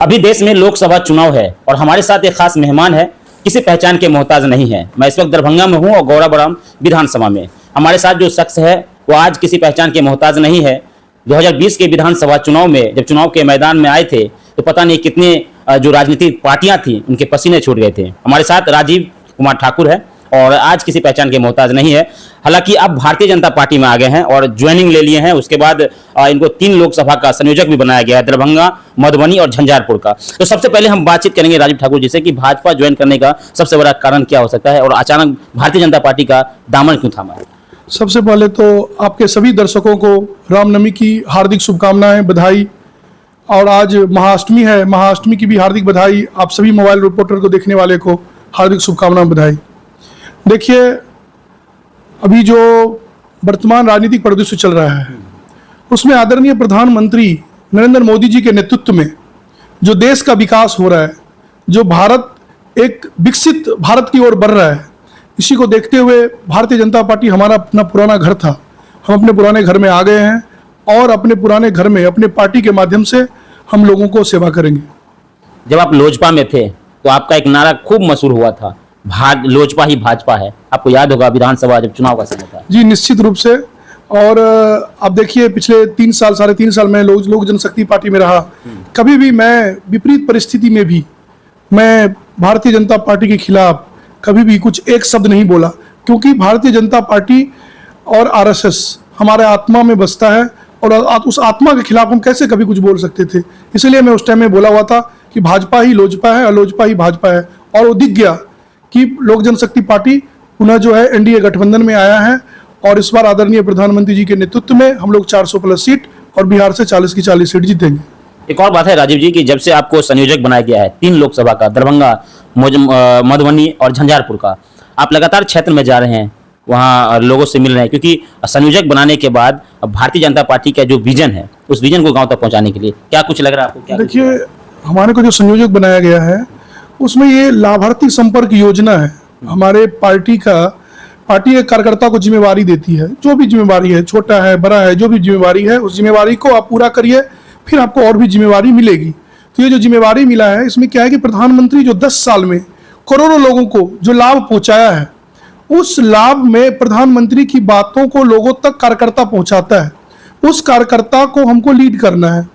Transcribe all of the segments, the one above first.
अभी देश में लोकसभा चुनाव है और हमारे साथ एक खास मेहमान है। किसी पहचान के मोहताज नहीं है। मैं इस वक्त दरभंगा में हूँ और गौराबौराम विधानसभा में। हमारे साथ जो शख्स है वो आज किसी पहचान के मोहताज नहीं है। 2020 के विधानसभा चुनाव में जब चुनाव के मैदान में आए थे तो पता नहीं कितने जो राजनीतिक पार्टियां थी उनके पसीने छूट गए थे। हमारे साथ राजीव कुमार ठाकुर है और आज किसी पहचान के मोहताज नहीं है। हालांकि अब भारतीय जनता पार्टी में आ गए हैं और ज्वाइनिंग ले लिए हैं। उसके बाद इनको 3 लोकसभा का संयोजक भी बनाया गया है, दरभंगा, मधुबनी और झंझारपुर का। तो सबसे पहले हम बातचीत करेंगे राजीव ठाकुर जी से कि भाजपा ज्वाइन करने का सबसे बड़ा कारण क्या हो सकता है और अचानक भारतीय जनता पार्टी का दामन क्यों थामा है। सबसे पहले तो आपके सभी दर्शकों को रामनवमी की हार्दिक शुभकामनाएं, बधाई। और आज महाअष्टमी है, महाअष्टमी की भी हार्दिक बधाई। आप सभी मोबाइल रिपोर्टर को देखने वाले को हार्दिक शुभकामनाएं, बधाई। देखिए, अभी जो वर्तमान राजनीतिक परिदृश्य चल रहा है उसमें आदरणीय प्रधानमंत्री नरेंद्र मोदी जी के नेतृत्व में जो देश का विकास हो रहा है, जो भारत एक विकसित भारत की ओर बढ़ रहा है, इसी को देखते हुए भारतीय जनता पार्टी, हमारा अपना पुराना घर था, हम अपने पुराने घर में आ गए हैं और अपने पुराने घर में अपने पार्टी के माध्यम से हम लोगों को सेवा करेंगे। जब आप लोजपा में थे तो आपका एक नारा खूब मशहूर हुआ था, लोजपा ही भाजपा है। आपको याद होगा विधानसभा जब चुनाव का समय था। जी, निश्चित रूप से। और आप देखिए, पिछले 3 साल, 3.5 साल में लोक जनशक्ति पार्टी में रहा। कभी भी मैं विपरीत परिस्थिति में भी मैं भारतीय जनता पार्टी के खिलाफ कभी भी कुछ एक शब्द नहीं बोला, क्योंकि भारतीय जनता पार्टी और आरएसएस हमारे आत्मा में बसता है और उस आत्मा के खिलाफ हम कैसे कभी कुछ बोल सकते थे। इसलिए मैं उस टाइम में बोला हुआ था कि भाजपा ही लोजपा है और लोजपा ही भाजपा है। और वो दिख गया कि लोक जनशक्ति पार्टी पुनः जो है एनडीए गठबंधन में आया है और इस बार आदरणीय प्रधानमंत्री जी के नेतृत्व में हम लोग 400 प्लस सीट और बिहार से 40 की 40 सीट जीतेंगे। एक और बात है राजीव जी कि जब से आपको संयोजक बनाया गया है 3 लोकसभा का, दरभंगा, मधुबनी और झंझारपुर का, आप लगातार क्षेत्र में जा रहे हैं, वहाँ लोगों से मिल रहे हैं, क्योंकि संयोजक बनाने के बाद भारतीय जनता पार्टी का जो विजन है उस विजन को गाँव तक पहुँचाने के लिए क्या कुछ लग रहा है आपको? देखिए, हमारे को जो संयोजक बनाया गया है उसमें ये लाभार्थी संपर्क योजना है। हमारे पार्टी एक कार्यकर्ता को जिम्मेवारी देती है, जो भी जिम्मेवारी है, छोटा है बड़ा है, जो भी जिम्मेवारी है उस जिम्मेवारी को आप पूरा करिए, फिर आपको और भी जिम्मेवारी मिलेगी। तो ये जो जिम्मेवारी मिला है इसमें क्या है कि प्रधानमंत्री जो 10 साल में करोड़ों लोगों को जो लाभ पहुंचाया है, उस लाभ में प्रधानमंत्री की बातों को लोगों तक कार्यकर्ता पहुंचाता है। उस कार्यकर्ता को हमको लीड करना है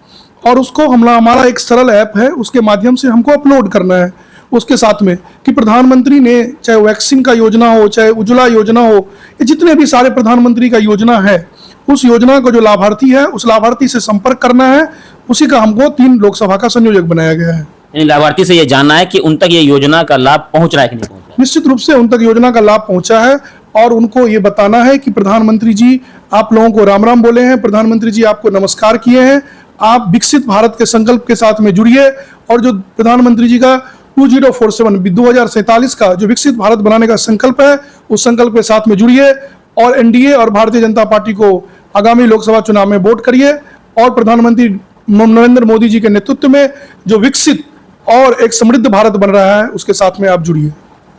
और उसको हमारा एक सरल ऐप है, उसके माध्यम से हमको अपलोड करना है। उसके साथ में कि प्रधानमंत्री ने चाहे वैक्सीन का योजना हो, चाहे उज्ज्वला योजना हो, ये जितने भी सारे प्रधानमंत्री का योजना है, उस योजना का जो लाभार्थी है उस लाभार्थी से संपर्क करना है। उसी का हमको 3 लोकसभा का संयोजक बनाया गया है। लाभार्थी से ये जानना है कि उन तक ये योजना का लाभ पहुंच रहा है कि नहीं पहुंच रहा है। निश्चित रूप से उन तक योजना का लाभ पहुंचा है और उनको ये बताना है कि प्रधानमंत्री जी आप लोगों को राम राम बोले हैं, प्रधानमंत्री जी आपको नमस्कार किए हैं, आप विकसित भारत के संकल्प के साथ में जुड़िए। और जो प्रधानमंत्री जी का 2047 2047 का जो विकसित भारत बनाने का संकल्प है, उस संकल्प के साथ में जुड़िए और एनडीए और भारतीय जनता पार्टी को आगामी लोकसभा चुनाव में वोट करिए और प्रधानमंत्री नरेंद्र मोदी जी के नेतृत्व में जो विकसित और एक समृद्ध भारत बन रहा है उसके साथ में आप जुड़िए।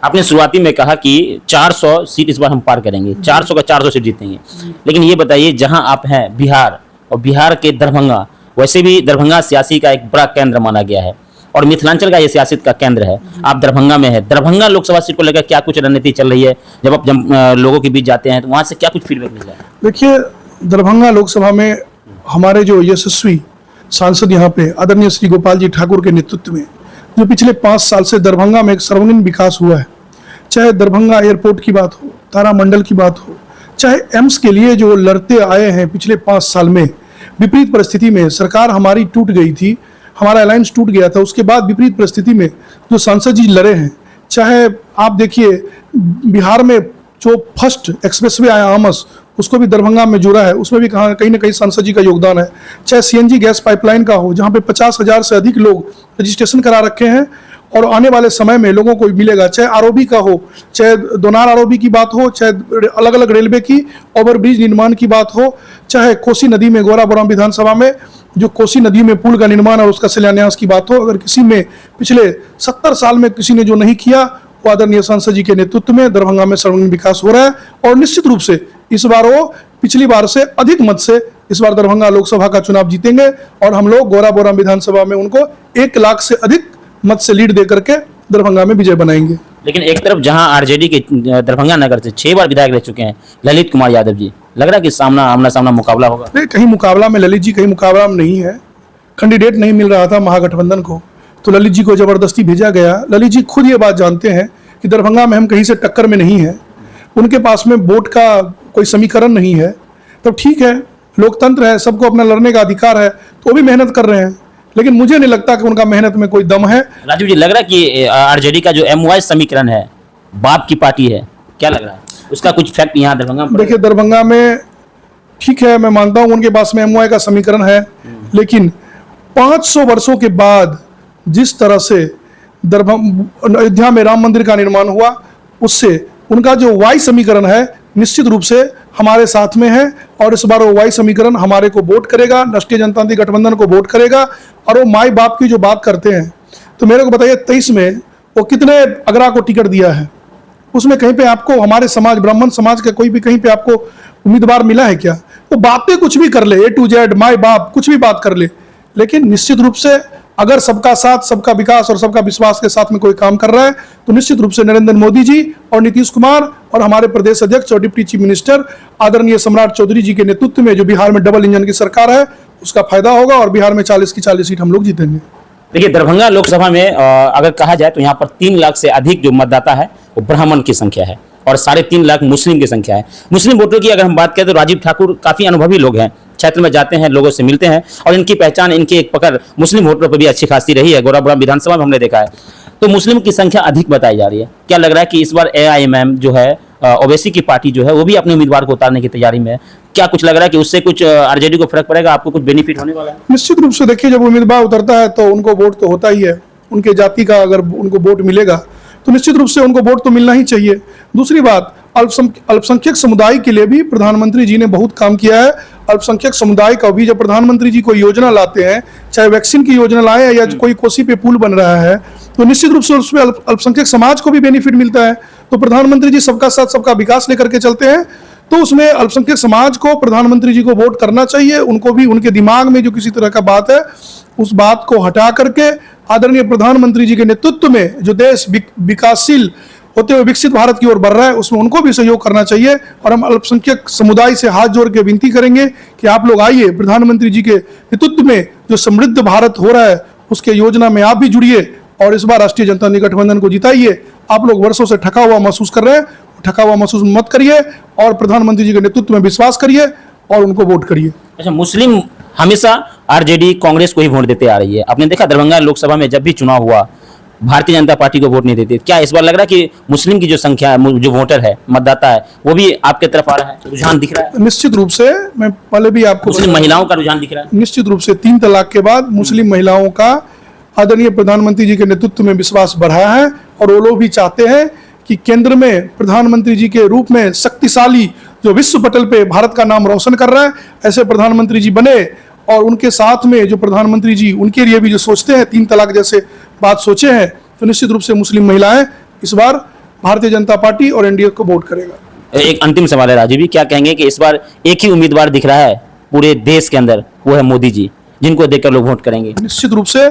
आपने शुरुआती में कहा कि 400 सीट इस बार हम पार करेंगे, 400 का 400 सीट जीतेंगे, लेकिन ये बताइए जहां आप हैं बिहार और बिहार के दरभंगा, वैसे भी दरभंगा सियासी का एक बड़ा केंद्र माना गया है और मिथिलांचल का ये सियासत का केंद्र है। आप दरभंगा में है, दरभंगा लोकसभा सीट को लेकर क्या कुछ रणनीति चल रही है? जब आप लोगों के बीच जाते हैं तो वहां से क्या कुछ फीडबैक मिल रहा है? देखिए, दरभंगा लोकसभा में हमारे जो यशस्वी सांसद यहाँ पे आदरणीय श्री गोपाल जी ठाकुर के नेतृत्व में जो पिछले 5 साल से दरभंगा में एक सर्वांगीण विकास हुआ है, चाहे दरभंगा एयरपोर्ट की बात हो, तारामंडल की बात हो, चाहे एम्स के लिए जो लड़ते आए हैं पिछले 5 साल में, विपरीत परिस्थिति में सरकार हमारी टूट गई थी, हमारा अलायंस टूट गया था, उसके बाद विपरीत परिस्थिति में जो सांसद जी लड़े हैं, चाहे आप देखिए बिहार में जो फर्स्ट एक्सप्रेसवे आया आमस, उसको भी दरभंगा में जुड़ा है, उसमें भी कहीं ना कहीं सांसद जी का योगदान है। चाहे सीएनजी गैस पाइपलाइन का हो, जहाँ पे 50,000 से अधिक लोग रजिस्ट्रेशन करा रखे हैं और आने वाले समय में लोगों को मिलेगा। चाहे आरओबी का हो, चाहे दोनार आरओबी की बात हो, चाहे अलग अलग रेलवे की ओवरब्रिज निर्माण की बात हो, चाहे कोसी नदी में गौराबौराम विधानसभा में जो कोसी नदी में पुल का निर्माण और उसका शिलान्यास की बात हो, अगर किसी में पिछले 70 साल में किसी ने जो नहीं किया, वो आदरणीय सांसद जी के नेतृत्व में दरभंगा में सर्वांगीण विकास हो रहा है और निश्चित रूप से इस बार वो पिछली बार से अधिक मत से इस बार दरभंगा लोकसभा का चुनाव जीतेंगे और हम लोग गौराबोराम विधानसभा में उनको 1 लाख से अधिक मत से लीड दे करके दरभंगा में विजय बनाएंगे। लेकिन एक तरफ जहां आरजेडी के दरभंगा नगर से 6 बार विधायक रह चुके हैं ललित कुमार यादव जी, लग रहा है कि आमना सामना मुकाबला होगा। नहीं, कहीं मुकाबला में ललित जी कहीं मुकाबला में नहीं है। कैंडिडेट नहीं मिल रहा था महागठबंधन को, तो ललित जी को जबरदस्ती भेजा गया। ललित जी खुद ये बात जानते हैं कि दरभंगा में हम कहीं से टक्कर में नहीं है, उनके पास में वोट का कोई समीकरण नहीं है। तब ठीक है, लोकतंत्र है, सबको अपना लड़ने का अधिकार है, तो वो भी मेहनत कर रहे हैं, लेकिन मुझे नहीं लगता कि उनका मेहनत में कोई दम है। राजीव जी, लग रहा है कि आरजेडी का जो एमवाई समीकरण है, बाप की पार्टी है, क्या लग रहा है उसका कुछ फैक्ट यहाँ दरभंगा में? देखिए, दरभंगा में ठीक है, मैं मानता हूँ उनके पास में एमवाई का समीकरण है, लेकिन 500 वर्षों के बाद जिस तरह से अयोध्या में राम मंदिर का निर्माण हुआ, उससे उनका जो वाई समीकरण है निश्चित रूप से हमारे साथ में है। और इस बार वो वाई समीकरण हमारे को वोट करेगा, राष्ट्रीय जनता दल गठबंधन को वोट करेगा। और वो माई बाप की जो बात करते हैं, तो मेरे को बताइए 23 में वो कितने अगरा को टिकट दिया है? उसमें कहीं पे आपको हमारे समाज, ब्राह्मण समाज का कोई भी कहीं पे आपको उम्मीदवार मिला है क्या? वो बातें कुछ भी कर ले, A to Z माई बाप कुछ भी बात कर ले, लेकिन निश्चित रूप से अगर सबका साथ, सबका विकास और सबका विश्वास के साथ में कोई काम कर रहा है, तो निश्चित रूप से नरेंद्र मोदी जी और नीतीश कुमार और हमारे प्रदेश अध्यक्ष और डिप्टी चीफ मिनिस्टर आदरणीय सम्राट चौधरी जी के नेतृत्व में जो बिहार में डबल इंजन की सरकार है, उसका फायदा होगा और बिहार में 40 की 40 सीट हम लोग जीतेंगे। देखिए, दरभंगा लोकसभा में अगर कहा जाए तो यहाँ पर 3 लाख से अधिक जो मतदाता है वो ब्राह्मण की संख्या है और 3.5 लाख मुस्लिम की संख्या है। मुस्लिम वोटरों की अगर हम बात करें तो राजीव ठाकुर काफी अनुभवी लोग हैं, क्षेत्र में जाते हैं, लोगों से मिलते हैं और इनकी पहचान, इनकी एक पकड़ मुस्लिम वोटरों पर भी अच्छी खासी रही है। गौराबोराम विधानसभा में हमने देखा है, तो मुस्लिम की संख्या अधिक बताई जा रही है। क्या लग रहा है कि इस बार AIMM जो है, ओवैसी की पार्टी जो है, वो भी अपने उम्मीदवार को उतारने की तैयारी में है? क्या कुछ लग रहा है कि उससे कुछ आरजेडी को फर्क पड़ेगा, आपको कुछ बेनिफिट होने वाला है? निश्चित रूप से देखिए, जब उम्मीदवार उतरता है तो उनको वोट तो होता ही है। उनके जाति का अगर उनको वोट मिलेगा तो निश्चित रूप से उनको वोट तो मिलना ही चाहिए। दूसरी बात, अल्पसंख्यक समुदाय के लिए भी प्रधानमंत्री जी ने बहुत काम किया है। अल्पसंख्यक समुदाय का भी जब प्रधानमंत्री जी कोई योजना लाते हैं, चाहे वैक्सीन की योजना लाए या कोई कोसी पे पुल बन रहा है, तो निश्चित रूप से उसमें अल्पसंख्यक समाज को भी बेनिफिट मिलता है। तो प्रधानमंत्री जी सबका साथ सबका विकास लेकर के चलते हैं, तो उसमें अल्पसंख्यक समाज को प्रधानमंत्री जी को वोट करना चाहिए। उनको भी उनके दिमाग में जो किसी तरह का बात है, उस बात को हटा करके आदरणीय प्रधानमंत्री जी के नेतृत्व में जो देश विकासशील होते हुए विकसित भारत की ओर बढ़ रहा है, उसमें उनको भी सहयोग करना चाहिए। और हम अल्पसंख्यक समुदाय से हाथ जोड़ के विनती करेंगे कि आप लोग आइए, प्रधानमंत्री जी के नेतृत्व में जो समृद्ध भारत हो रहा है उसके योजना में आप भी जुड़िए और इस बार राष्ट्रीय जनता दल गठबंधन को जिताइए। आप लोग वर्षों से ठका हुआ महसूस कर रहे हैं, ठका हुआ महसूस मत करिए और प्रधानमंत्री जी के नेतृत्व में विश्वास करिए और उनको वोट करिए। अच्छा, मुस्लिम हमेशा आरजेडी कांग्रेस को ही वोट देते आ रही है। आपने देखा दरभंगा लोकसभा में जब भी चुनाव हुआ, भारतीय जनता पार्टी को वोट नहीं देती। क्या इस बार लग रहा है कि मुस्लिम की जो संख्या है, जो वोटर है, मतदाता है, वो भी आपके तरफ आ रहा है, रुझान दिख रहा है? निश्चित रूप से, मैं पहले भी आपको मुस्लिम महिलाओं का रुझान दिख रहा है? निश्चित रूप से 3 तलाक के बाद मुस्लिम महिलाओं का आदरणीय प्रधानमंत्री जी के नेतृत्व में विश्वास बढ़ा है और वो लोग भी चाहते हैं कि केंद्र में प्रधानमंत्री जी के रूप में शक्तिशाली जो विश्व पटल पे भारत का नाम रोशन कर रहा है, ऐसे प्रधानमंत्री जी बने। और उनके साथ में जो प्रधानमंत्री जी उनके लिए भी जो सोचते हैं, 3 तलाक जैसे बात सोचे हैं, तो निश्चित रूप से मुस्लिम महिलाएं इस बार भारतीय जनता पार्टी और एनडीए को वोट करेगा। एक अंतिम सवाल है राजीव जी, क्या कहेंगे कि इस बार एक ही उम्मीदवार दिख रहा है पूरे देश के अंदर, वो है मोदी जी, जिनको देखकर लोग वोट करेंगे? निश्चित रूप से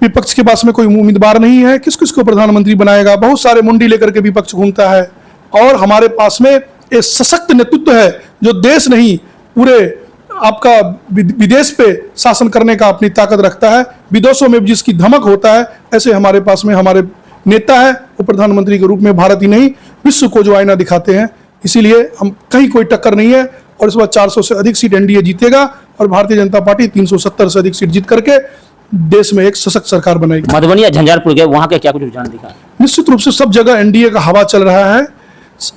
विपक्ष के पास में कोई उम्मीदवार नहीं है। किस किस को प्रधानमंत्री बनाएगा? बहुत सारे मुंडी लेकर के विपक्ष घूमता है और हमारे पास में एक सशक्त नेतृत्व है जो देश नहीं पूरे आपका विदेश पे शासन करने का अपनी ताकत रखता है। विदेशों में जिसकी धमक होता है, ऐसे हमारे पास में हमारे नेता है, वो प्रधानमंत्री के रूप में भारत ही नहीं विश्व को जो आईना दिखाते हैं। इसीलिए हम कहीं कोई टक्कर नहीं है और इस बार 400 से अधिक सीट एनडीए जीतेगा और भारतीय जनता पार्टी 370 से अधिक सीट जीत करके देश में एक सशक्त सरकार बनाएगी। मधुबनी या झंझारपुर गए, वहां का क्या कुछ रुझान दिखा? निश्चित रूप से सब जगह एनडीए का हवा चल रहा है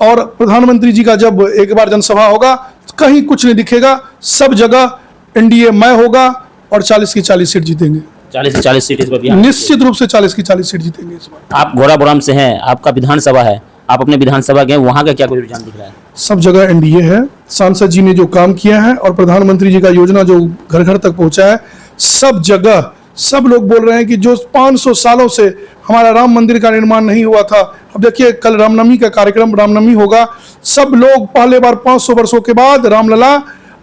और प्रधानमंत्री जी का जब एक बार जनसभा होगा, कहीं कुछ नहीं दिखेगा, सब जगह एनडीए मय होगा और 40 की 40 सीट जीतेंगे। 40 से 40 सीट इस बार निश्चित रूप से 40 की 40 सीट जीतेंगे इस बार। आप गौराबोराम से हैं, आपका विधानसभा है, आप अपने विधानसभा गए, वहां का क्या कुछ रुझान दिख रहा है? सब जगह एनडीए है। सांसद जी ने जो काम किया है और प्रधानमंत्री जी का योजना जो घर घर तक पहुंचा है, सब जगह सब लोग बोल रहे हैं कि जो 500 सालों से हमारा राम मंदिर का निर्माण नहीं हुआ था, अब देखिए कल रामनवमी का कार्यक्रम, रामनवमी होगा। सब लोग पहले बार 500 वर्षों के बाद रामलला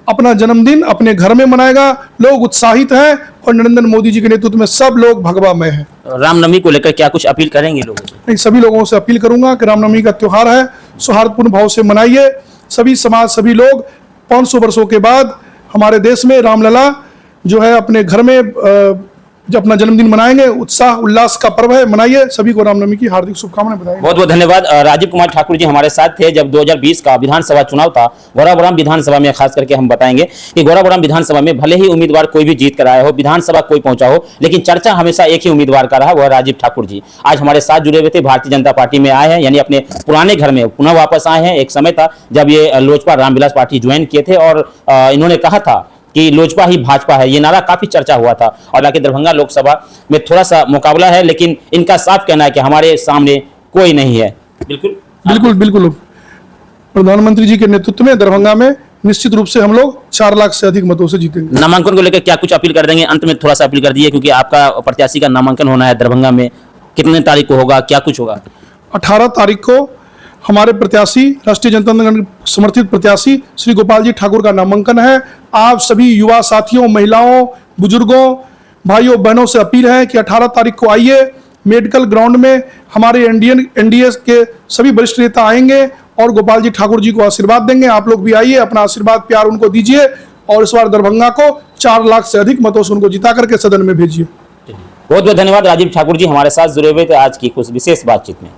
अपना जन्मदिन अपने घर में मनाएगा। लोग उत्साहित हैं और नरेंद्र मोदी जी के नेतृत्व में सब लोग भगवामय हैं। रामनवमी को लेकर क्या कुछ अपील करेंगे लोगों से? मैं सभी लोगों से अपील करूंगा कि रामनवमी का त्योहार है, सौहार्दपूर्ण भाव से मनाइए। सभी समाज, सभी लोग 500 वर्षों के बाद हमारे देश में रामलला जो है अपने घर में जो अपना जन्मदिन मनाएंगे। उत्साह उल्लास का पर्व है, मनाइए। सभी को रामनवमी की हार्दिक शुभकामनाएं बताएंगे। बहुत बहुत धन्यवाद। राजीव कुमार ठाकुर जी हमारे साथ थे जब 2020 का विधानसभा चुनाव था गौराबोराम विधानसभा में। खास करके हम बताएंगे कि गौराबोराम विधानसभा में भले ही उम्मीदवार कोई भी जीत कर आया हो, विधानसभा कोई पहुंचा हो, लेकिन चर्चा हमेशा एक ही उम्मीदवार का रहा, वह राजीव ठाकुर जी। आज हमारे साथ जुड़े हुए थे, भारतीय जनता पार्टी में आए हैं, यानी अपने पुराने घर में पुनः वापस आए हैं। एक समय था जब ये लोजपा रामविलास पार्टी ज्वाइन किए थे और इन्होंने कहा था कि लोजपा ही भाजपा है, ये नारा काफी चर्चा हुआ था। और हालांकि दरभंगा लोकसभा में थोड़ा सा मुकाबला है, लेकिन इनका साफ कहना है कि हमारे सामने कोई नहीं है। बिल्कुल बिल्कुल बिल्कुल प्रधानमंत्री जी के नेतृत्व में दरभंगा में निश्चित रूप से हम लोग 4 लाख से अधिक मतों से जीतेंगे। नामांकन को लेकर क्या कुछ अपील कर देंगे? अंत में थोड़ा सा अपील कर दिए, क्योंकि आपका प्रत्याशी का नामांकन होना है दरभंगा में। कितने तारीख को होगा, क्या कुछ होगा? 18 तारीख को हमारे प्रत्याशी, राष्ट्रीय जनता दल समर्थित प्रत्याशी श्री गोपाल जी ठाकुर का नामांकन है। आप सभी युवा साथियों, महिलाओं, बुजुर्गों, भाइयों बहनों से अपील है कि 18 तारीख को आइए। मेडिकल ग्राउंड में हमारे एनडीए के सभी वरिष्ठ नेता आएंगे और गोपाल जी ठाकुर जी को आशीर्वाद देंगे। आप लोग भी आइए, अपना आशीर्वाद प्यार उनको दीजिए और इस बार दरभंगा को 4 लाख से अधिक मतों से उनको जिता करके सदन में भेजिए। बहुत बहुत धन्यवाद। राजीव ठाकुर जी हमारे साथ जुड़े हुए थे आज की कुछ विशेष बातचीत में।